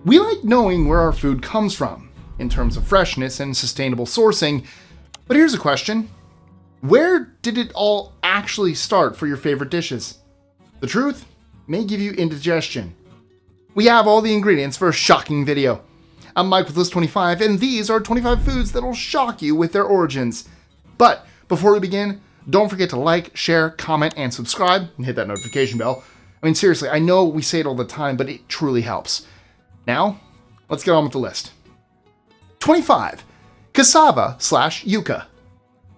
We like knowing where our food comes from, in terms of freshness and sustainable sourcing, but here's a question. Where did it all actually start for your favorite dishes? The truth may give you indigestion. We have all the ingredients for a shocking video. I'm Mike with List25, and these are 25 foods that'll shock you with their origins. But before we begin, don't forget to like, share, comment, and subscribe, and hit that notification bell. I mean, seriously, I know we say it all the time, but it truly helps. Now, let's get on with the list. 25. Cassava/Yuca.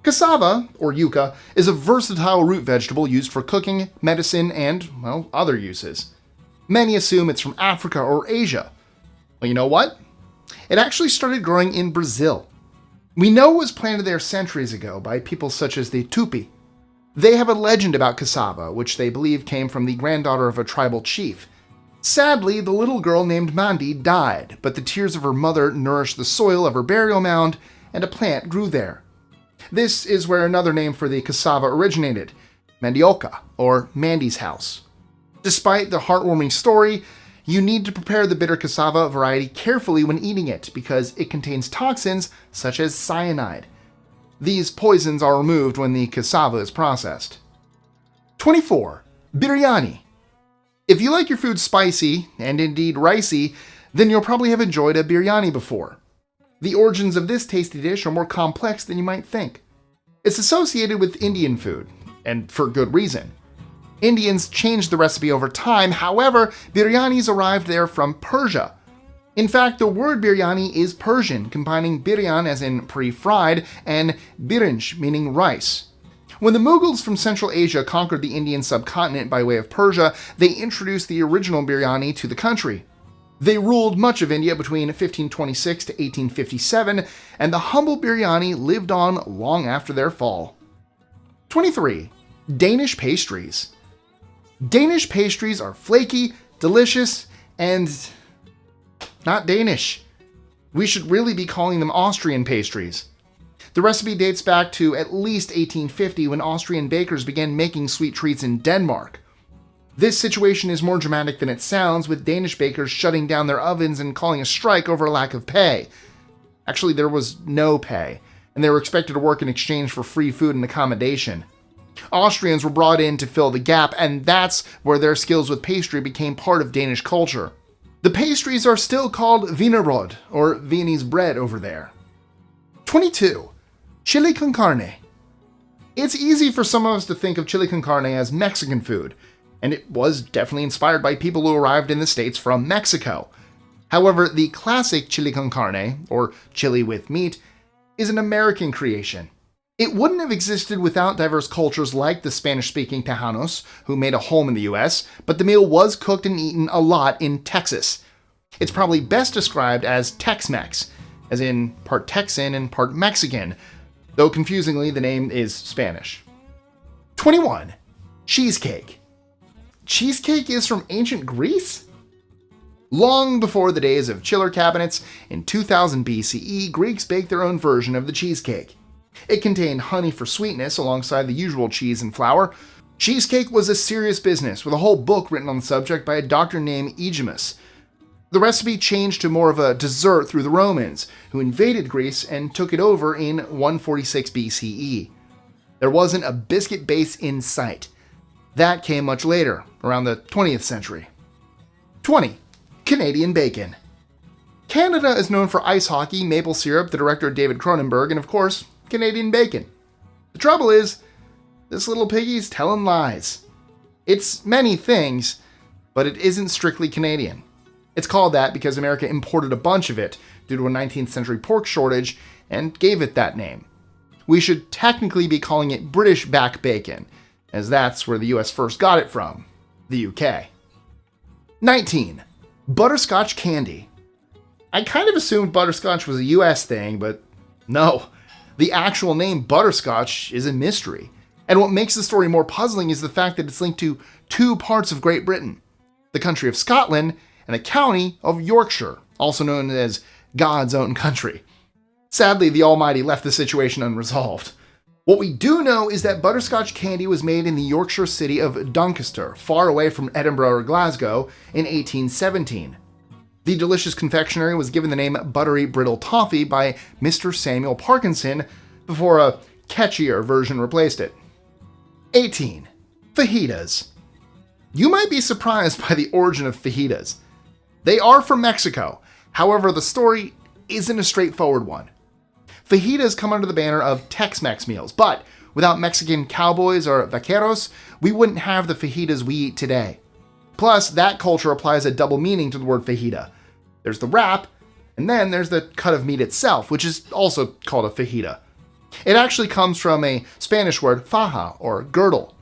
Cassava, or yuca, is a versatile root vegetable used for cooking, medicine, and, well, other uses. Many assume it's from Africa or Asia. Well, you know what? It actually started growing in Brazil. We know it was planted there centuries ago by people such as the Tupi. They have a legend about cassava, which they believe came from the granddaughter of a tribal chief. Sadly, the little girl named Mandi died, but the tears of her mother nourished the soil of her burial mound, and a plant grew there. This is where another name for the cassava originated, mandioca, or Mandy's house. Despite the heartwarming story, you need to prepare the bitter cassava variety carefully when eating it because it contains toxins such as cyanide. These poisons are removed when the cassava is processed. 24. Biryani. If you like your food spicy, and indeed ricey, then you'll probably have enjoyed a biryani before. The origins of this tasty dish are more complex than you might think. It's associated with Indian food, and for good reason. Indians changed the recipe over time, however, biryanis arrived there from Persia. In fact, the word biryani is Persian, combining biryan as in pre-fried and birinj meaning rice. When the Mughals from Central Asia conquered the Indian subcontinent by way of Persia, they introduced the original biryani to the country. They ruled much of India between 1526 to 1857, and the humble biryani lived on long after their fall. 23. Danish pastries. Danish pastries are flaky, delicious, and not Danish. We should really be calling them Austrian pastries. The recipe dates back to at least 1850 when Austrian bakers began making sweet treats in Denmark. This situation is more dramatic than it sounds, with Danish bakers shutting down their ovens and calling a strike over a lack of pay. Actually, there was no pay, and they were expected to work in exchange for free food and accommodation. Austrians were brought in to fill the gap, and that's where their skills with pastry became part of Danish culture. The pastries are still called wienerbrød, or Viennese bread over there. 22. Chilli Con Carne. It's easy for some of us to think of chili con carne as Mexican food, and it was definitely inspired by people who arrived in the States from Mexico. However, the classic chili con carne, or chili with meat, is an American creation. It wouldn't have existed without diverse cultures like the Spanish-speaking Tejanos, who made a home in the US, but the meal was cooked and eaten a lot in Texas. It's probably best described as Tex-Mex, as in part Texan and part Mexican, though confusingly the name is Spanish. 21. Cheesecake. Cheesecake is from ancient Greece? Long before the days of chiller cabinets, in 2000 BCE, Greeks baked their own version of the cheesecake. It contained honey for sweetness alongside the usual cheese and flour. Cheesecake was a serious business, with a whole book written on the subject by a doctor named Egimus. The recipe changed to more of a dessert through the Romans, who invaded Greece and took it over in 146 BCE. There wasn't a biscuit base in sight. That came much later, around the 20th century. 20. Canadian bacon. Canada is known for ice hockey, maple syrup, the director David Cronenberg, and of course, Canadian bacon. The trouble is, this little piggy's telling lies. It's many things, but it isn't strictly Canadian. It's called that because America imported a bunch of it due to a 19th century pork shortage and gave it that name. We should technically be calling it British back bacon, as that's where the US first got it from, the UK. 19. Butterscotch candy. I kind of assumed butterscotch was a US thing, but no. The actual name butterscotch is a mystery. And what makes the story more puzzling is the fact that it's linked to two parts of Great Britain, the country of Scotland and the county of Yorkshire, also known as God's own country. Sadly, the Almighty left the situation unresolved. What we do know is that butterscotch candy was made in the Yorkshire city of Doncaster, far away from Edinburgh or Glasgow, in 1817. The delicious confectionery was given the name Buttery Brittle Toffee by Mr. Samuel Parkinson before a catchier version replaced it. 18. Fajitas. You might be surprised by the origin of fajitas. They are from Mexico, however the story isn't a straightforward one. Fajitas come under the banner of Tex-Mex meals, but without Mexican cowboys or vaqueros, we wouldn't have the fajitas we eat today. Plus, that culture applies a double meaning to the word fajita. There's the wrap, and then there's the cut of meat itself, which is also called a fajita. It actually comes from a Spanish word faja, or girdle.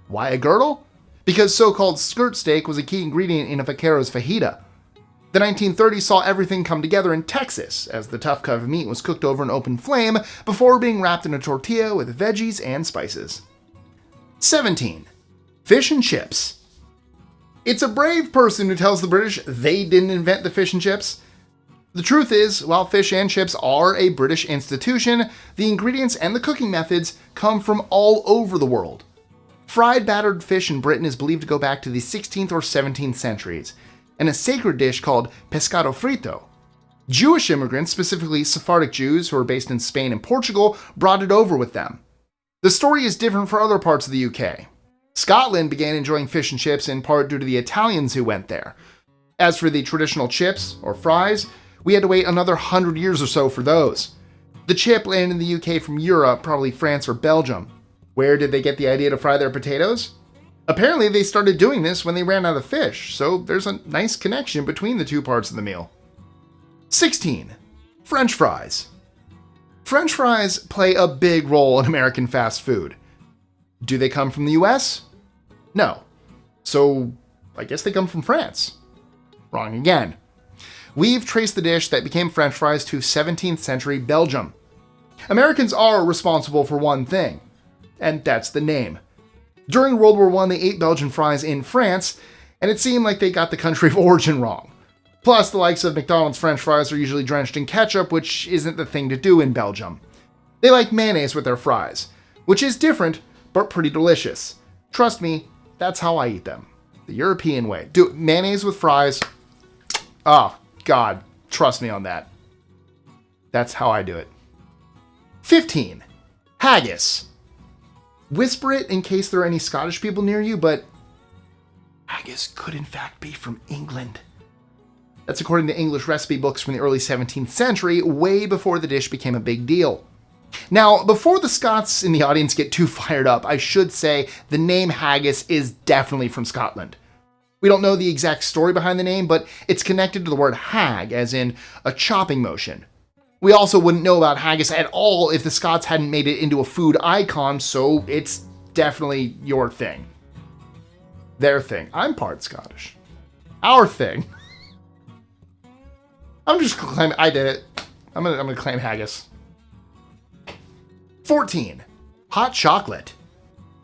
Why a girdle? Because so-called skirt steak was a key ingredient in a vaquero's fajita. The 1930s saw everything come together in Texas, as the tough cut of meat was cooked over an open flame before being wrapped in a tortilla with veggies and spices. 17. Fish and chips. It's a brave person who tells the British they didn't invent the fish and chips. The truth is, while fish and chips are a British institution, the ingredients and the cooking methods come from all over the world. Fried battered fish in Britain is believed to go back to the 16th or 17th centuries, and a sacred dish called pescado frito. Jewish immigrants, specifically Sephardic Jews who are based in Spain and Portugal, brought it over with them. The story is different for other parts of the UK. Scotland began enjoying fish and chips in part due to the Italians who went there. As for the traditional chips, or fries, we had to wait another 100 years or so for those. The chip landed in the UK from Europe, probably France or Belgium. Where did they get the idea to fry their potatoes? Apparently they started doing this when they ran out of fish, so there's a nice connection between the two parts of the meal. 16. French fries. French fries play a big role in American fast food. Do they come from the US? No. So, I guess they come from France. Wrong again. We've traced the dish that became French fries to 17th century Belgium. Americans are responsible for one thing, and that's the name. During World War I, they ate Belgian fries in France, and it seemed like they got the country of origin wrong. Plus, the likes of McDonald's French fries are usually drenched in ketchup, which isn't the thing to do in Belgium. They like mayonnaise with their fries, which is different, but pretty delicious. Trust me, that's how I eat them. The European way. Do mayonnaise with fries. Oh, God, trust me on that. That's how I do it. 15. Haggis. Whisper it in case there are any Scottish people near you, but haggis could in fact be from England. That's according to English recipe books from the early 17th century, way before the dish became a big deal. Now, before the Scots in the audience get too fired up, I should say the name haggis is definitely from Scotland. We don't know the exact story behind the name, but it's connected to the word hag, as in a chopping motion. We also wouldn't know about haggis at all if the Scots hadn't made it into a food icon, so it's definitely your thing. Their thing. I'm part Scottish. Our thing. I'm just claiming I did it. I'm gonna claim haggis. 14. Hot chocolate.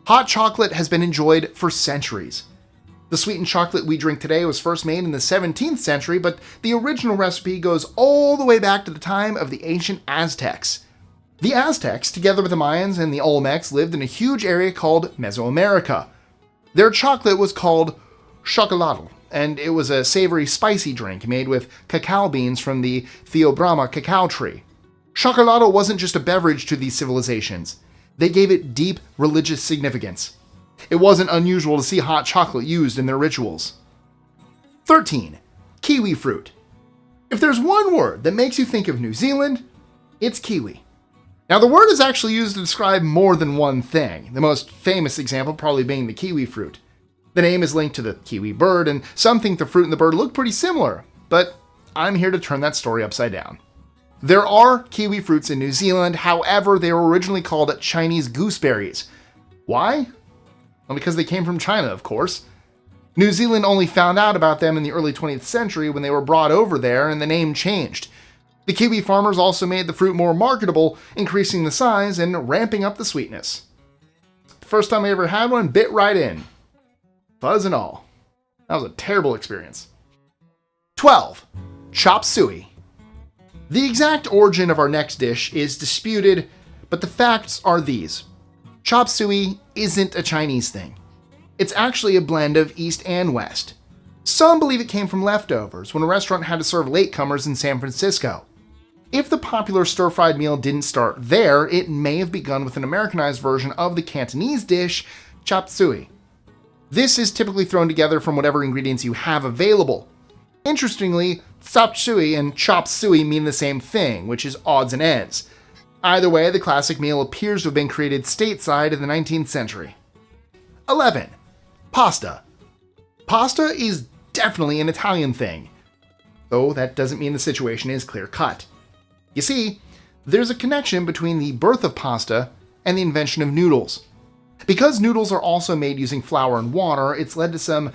Hot chocolate has been enjoyed for centuries. The sweetened chocolate we drink today was first made in the 17th century, but the original recipe goes all the way back to the time of the ancient Aztecs. The Aztecs, together with the Mayans and the Olmecs, lived in a huge area called Mesoamerica. Their chocolate was called chocolatl, and it was a savory, spicy drink made with cacao beans from the Theobroma cacao tree. Chocolatl wasn't just a beverage to these civilizations. They gave it deep religious significance. It wasn't unusual to see hot chocolate used in their rituals. 13. Kiwi fruit. If there's one word that makes you think of New Zealand, it's kiwi. Now, the word is actually used to describe more than one thing, the most famous example probably being the kiwi fruit. The name is linked to the kiwi bird, and some think the fruit and the bird look pretty similar, but I'm here to turn that story upside down. There are kiwi fruits in New Zealand, however, they were originally called Chinese gooseberries. Why? Well, because they came from China, of course. New Zealand only found out about them in the early 20th century when they were brought over there and the name changed. The kiwi farmers also made the fruit more marketable, increasing the size and ramping up the sweetness. The first time I ever had one, bit right in. Fuzz and all. That was a terrible experience. 12. Chop suey. The exact origin of our next dish is disputed, but the facts are these. Chop suey isn't a Chinese thing. It's actually a blend of East and West. Some believe it came from leftovers when a restaurant had to serve latecomers in San Francisco. If the popular stir-fried meal didn't start there, it may have begun with an Americanized version of the Cantonese dish, chop suey. This is typically thrown together from whatever ingredients you have available. Interestingly, chop suey and chop suey mean the same thing, which is odds and ends. Either way, the classic meal appears to have been created stateside in the 19th century. 11. Pasta. Pasta is definitely an Italian thing, though that doesn't mean the situation is clear-cut. You see, there's a connection between the birth of pasta and the invention of noodles. Because noodles are also made using flour and water, it's led to some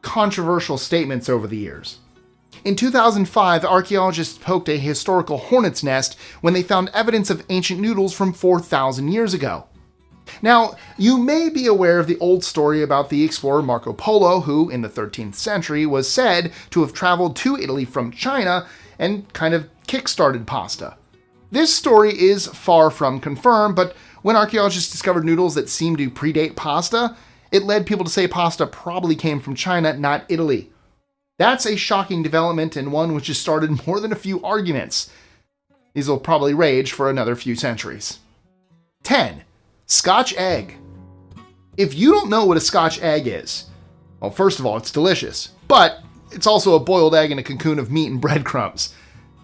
controversial statements over the years. In 2005, archaeologists poked a historical hornet's nest when they found evidence of ancient noodles from 4,000 years ago. Now, you may be aware of the old story about the explorer Marco Polo, who, in the 13th century, was said to have traveled to Italy from China and kind of kick-started pasta. This story is far from confirmed, but when archaeologists discovered noodles that seemed to predate pasta, it led people to say pasta probably came from China, not Italy. That's a shocking development and one which has started more than a few arguments. These will probably rage for another few centuries. 10. Scotch egg. If you don't know what a Scotch egg is, well, first of all, it's delicious, but it's also a boiled egg in a cocoon of meat and breadcrumbs.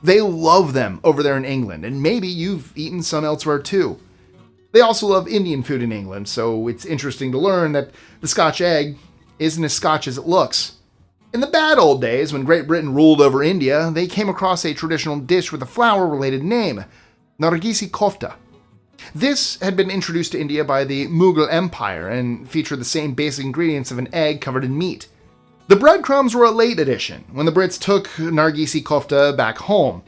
They love them over there in England, and maybe you've eaten some elsewhere too. They also love Indian food in England, so it's interesting to learn that the Scotch egg isn't as Scotch as it looks. In the bad old days, when Great Britain ruled over India, they came across a traditional dish with a flour-related name, Nargisi kofta. This had been introduced to India by the Mughal Empire and featured the same basic ingredients of an egg covered in meat. The breadcrumbs were a late addition, when the Brits took Nargisi kofta back home.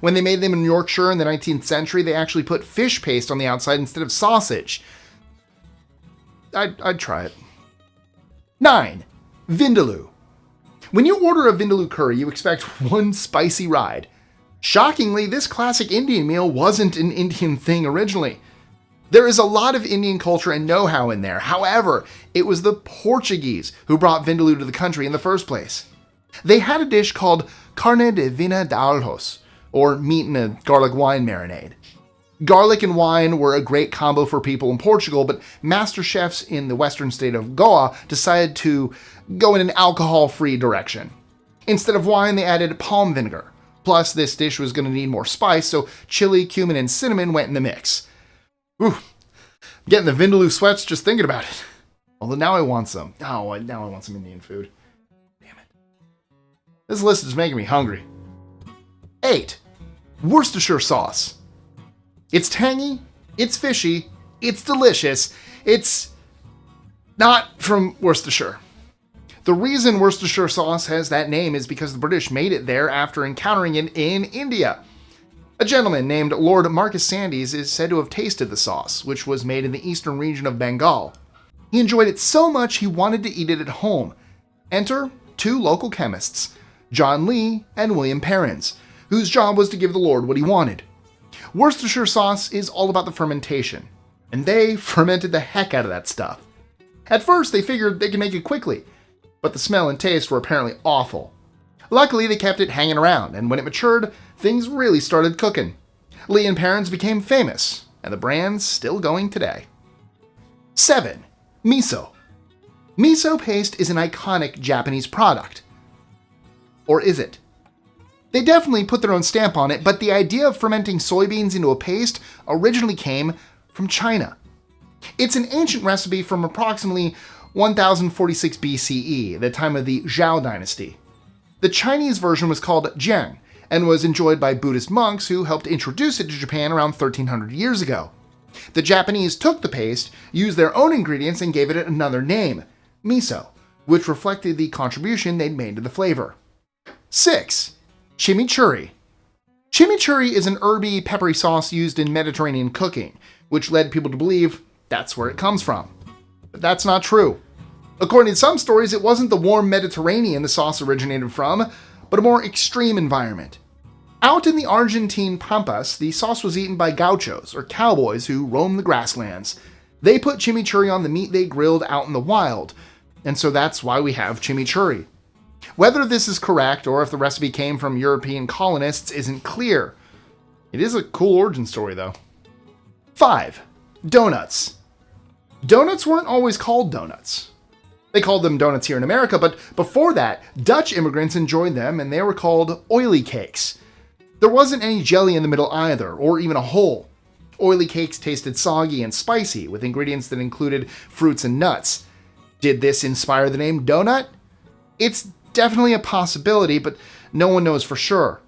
When they made them in Yorkshire in the 19th century, they actually put fish paste on the outside instead of sausage. I'd try it. 9. Vindaloo. When you order a Vindaloo curry, you expect one spicy ride. Shockingly, this classic Indian meal wasn't an Indian thing originally. There is a lot of Indian culture and know-how in there. However, it was the Portuguese who brought Vindaloo to the country in the first place. They had a dish called carne de vina de arroz, or meat in a garlic wine marinade. Garlic and wine were a great combo for people in Portugal, but master chefs in the western state of Goa decided to go in an alcohol-free direction. Instead of wine, they added palm vinegar. Plus, this dish was going to need more spice, so chili, cumin, and cinnamon went in the mix. Ooh, getting the Vindaloo sweats just thinking about it. Although now I want some. Now I want some Indian food. Damn it. This list is making me hungry. 8. Worcestershire sauce. It's tangy, it's fishy, it's delicious, it's not from Worcestershire. The reason Worcestershire sauce has that name is because the British made it there after encountering it in India. A gentleman named Lord Marcus Sandys is said to have tasted the sauce, which was made in the eastern region of Bengal. He enjoyed it so much he wanted to eat it at home. Enter 2 local chemists, John Lee and William Perrins, whose job was to give the Lord what he wanted. Worcestershire sauce is all about the fermentation, and they fermented the heck out of that stuff. At first, they figured they could make it quickly, but the smell and taste were apparently awful. Luckily, they kept it hanging around, and when it matured, things really started cooking. Lee and Perrins became famous, and the brand's still going today. 7. Miso. Miso paste is an iconic Japanese product. Or is it? They definitely put their own stamp on it, but the idea of fermenting soybeans into a paste originally came from China. It's an ancient recipe from approximately 1046 BCE, the time of the Zhou dynasty. The Chinese version was called jiang and was enjoyed by Buddhist monks who helped introduce it to Japan around 1300 years ago. The Japanese took the paste, used their own ingredients, and gave it another name, miso, which reflected the contribution they'd made to the flavor. 6. Chimichurri. Chimichurri is an herby, peppery sauce used in Mediterranean cooking, which led people to believe that's where it comes from. But that's not true. According to some stories, it wasn't the warm Mediterranean the sauce originated from, but a more extreme environment. Out in the Argentine pampas, the sauce was eaten by gauchos, or cowboys who roamed the grasslands. They put chimichurri on the meat they grilled out in the wild, and so that's why we have chimichurri. Whether this is correct or if the recipe came from European colonists isn't clear. It is a cool origin story, though. 5. Donuts. Donuts weren't always called donuts. They called them donuts here in America, but before that, Dutch immigrants enjoyed them and they were called oily cakes. There wasn't any jelly in the middle either, or even a hole. Oily cakes tasted soggy and spicy, with ingredients that included fruits and nuts. Did this inspire the name donut? It's definitely a possibility, but no one knows for sure.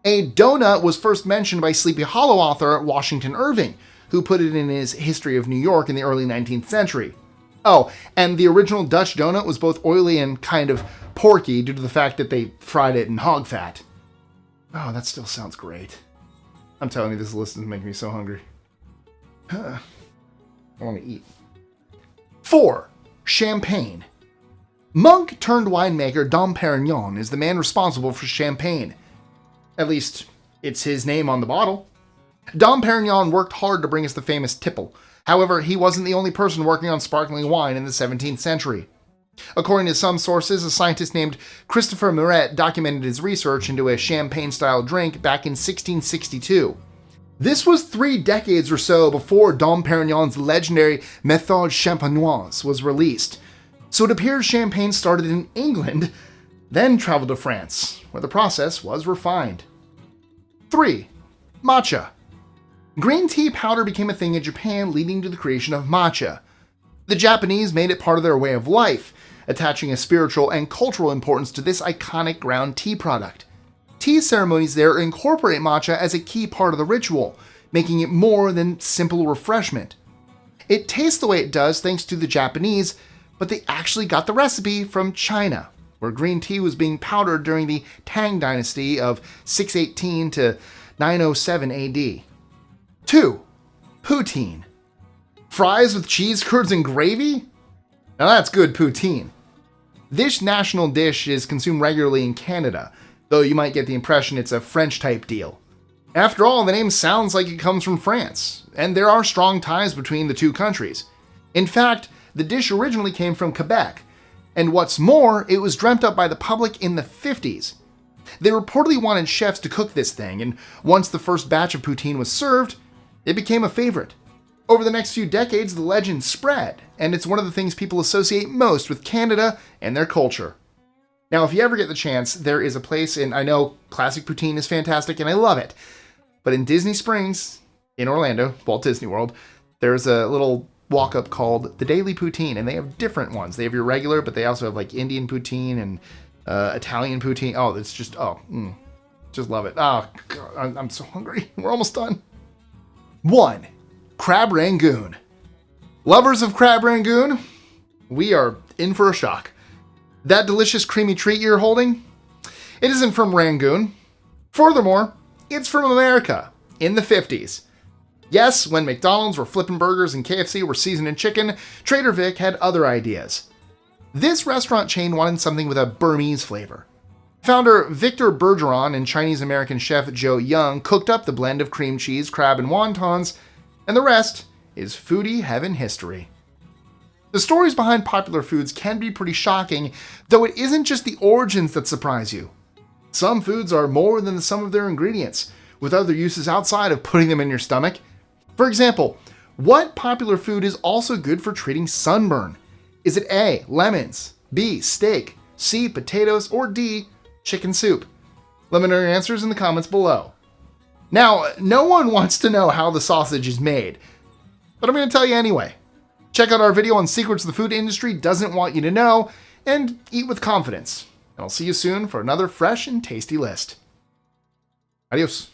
A donut was first mentioned by Sleepy Hollow author Washington Irving, who put it in his History of New York in the early 19th century. Oh, and the original Dutch donut was both oily and kind of porky due to the fact that they fried it in hog fat. Oh, that still sounds great. I'm telling you, this list is making me so hungry. I want to eat. 4. Champagne. Monk turned winemaker Dom Perignon is the man responsible for champagne. At least, it's his name on the bottle. Dom Perignon worked hard to bring us the famous tipple. However, he wasn't the only person working on sparkling wine in the 17th century. According to some sources, a scientist named Christopher Muret documented his research into a champagne-style drink back in 1662. This was 3 decades or so before Dom Perignon's legendary Méthode Champenoise was released. So it appears champagne started in England, then traveled to France, where the process was refined. 3. Matcha. Green tea powder became a thing in Japan, leading to the creation of matcha. The Japanese made it part of their way of life, attaching a spiritual and cultural importance to this iconic ground tea product. Tea ceremonies there incorporate matcha as a key part of the ritual, making it more than simple refreshment. It tastes the way it does thanks to the Japanese, but they actually got the recipe from China, where green tea was being powdered during the Tang dynasty of 618 to 907 AD. 2. Poutine. Fries with cheese curds and gravy? Now that's good poutine. This national dish is consumed regularly in Canada, though you might get the impression it's a French-type deal. After all, the name sounds like it comes from France, and there are strong ties between the two countries. In fact, the dish originally came from Quebec, and what's more, it was dreamt up by the public in the 50s. They reportedly wanted chefs to cook this thing, and once the first batch of poutine was served, it became a favorite. Over the next few decades, the legend spread, and it's one of the things people associate most with Canada and their culture. Now, if you ever get the chance, there is a place I know classic poutine is fantastic and I love it, but in Disney Springs, in Orlando, Walt Disney World, there's a little walk-up called the Daily Poutine, and they have different ones. They have your regular, but they also have like Indian poutine and Italian poutine. Oh, it's just, just love it. Oh, God, I'm so hungry. We're almost done. 1. Crab Rangoon. Lovers of Crab Rangoon, we are in for a shock. That delicious creamy treat you're holding, it isn't from Rangoon. Furthermore, it's from America, in the 50s. Yes, when McDonald's were flipping burgers and KFC were seasoned chicken, Trader Vic had other ideas. This restaurant chain wanted something with a Burmese flavor. Founder Victor Bergeron and Chinese-American chef Joe Young cooked up the blend of cream cheese, crab, and wontons, and the rest is foodie heaven history. The stories behind popular foods can be pretty shocking, though it isn't just the origins that surprise you. Some foods are more than the sum of their ingredients, with other uses outside of putting them in your stomach. For example, what popular food is also good for treating sunburn? Is it A, lemons, B, steak, C, potatoes, or D, chicken soup? Let me know your answers in the comments below. Now, no one wants to know how the sausage is made, but I'm going to tell you anyway. Check out our video on secrets the food industry doesn't want you to know, and eat with confidence. And I'll see you soon for another fresh and tasty list. Adios.